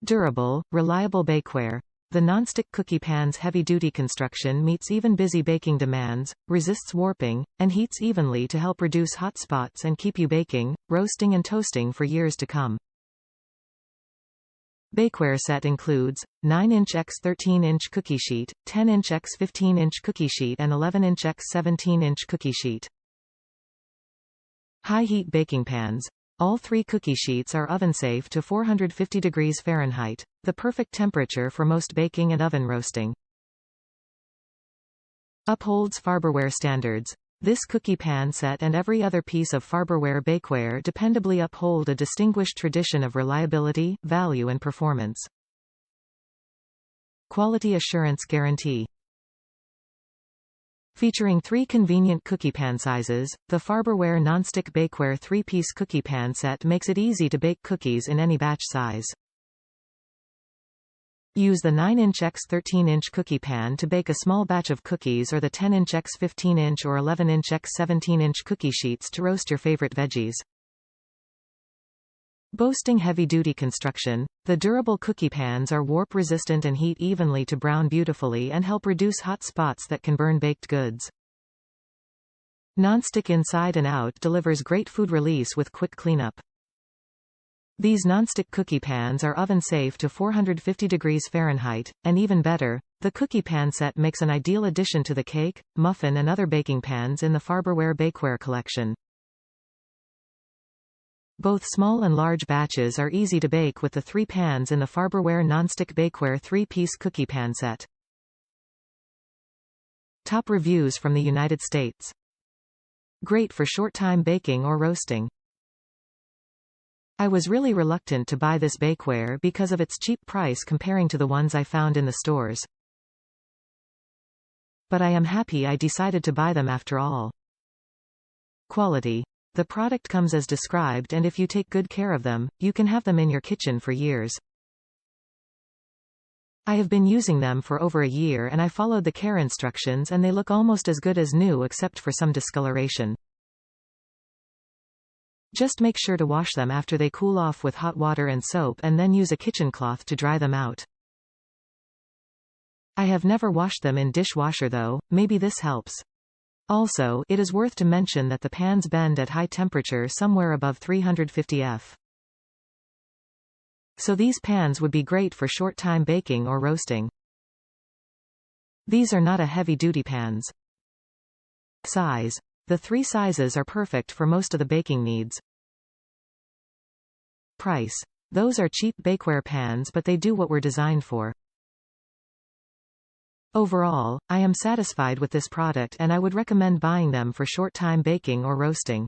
Durable, reliable bakeware. The nonstick cookie pan's heavy-duty construction meets even busy baking demands, resists warping, and heats evenly to help reduce hot spots and keep you baking, roasting and toasting for years to come. Bakeware set includes 9-inch x 13-inch cookie sheet, 10-inch x 15-inch cookie sheet and 11-inch x 17-inch cookie sheet. High-heat baking pans. All 3 cookie sheets are oven-safe to 450 degrees Fahrenheit, the perfect temperature for most baking and oven roasting. Upholds Farberware Standards. This cookie pan set and every other piece of Farberware bakeware dependably uphold a distinguished tradition of reliability, value and performance. Quality Assurance Guarantee. Featuring 3 convenient cookie pan sizes, the Farberware Nonstick Bakeware 3-piece cookie pan set makes it easy to bake cookies in any batch size. Use the 9-inch x 13-inch cookie pan to bake a small batch of cookies or the 10-inch x 15-inch or 11-inch x 17-inch cookie sheets to roast your favorite veggies. Boasting heavy-duty construction. The durable cookie pans are warp-resistant and heat evenly to brown beautifully and help reduce hot spots that can burn baked goods. Nonstick inside and out delivers great food release with quick cleanup. These nonstick cookie pans are oven-safe to 450 degrees Fahrenheit, and even better, the cookie pan set makes an ideal addition to the cake, muffin and other baking pans in the Farberware Bakeware collection. Both small and large batches are easy to bake with the 3 pans in the Farberware Nonstick Bakeware 3-piece cookie pan set. Top reviews from the United States. Great for short-time baking or roasting. I was really reluctant to buy this bakeware because of its cheap price comparing to the ones I found in the stores. But I am happy I decided to buy them after all. Quality. The product comes as described, and if you take good care of them, you can have them in your kitchen for years. I have been using them for over a year and I followed the care instructions and they look almost as good as new except for some discoloration. Just make sure to wash them after they cool off with hot water and soap and then use a kitchen cloth to dry them out. I have never washed them in dishwasher though, maybe this helps. Also, it is worth to mention that the pans bend at high temperature somewhere above 350 F. So these pans would be great for short-time baking or roasting. These are not a heavy-duty pans. Size. The 3 sizes are perfect for most of the baking needs. Price. Those are cheap bakeware pans but they do what we're designed for. Overall, I am satisfied with this product and I would recommend buying them for short-time baking or roasting.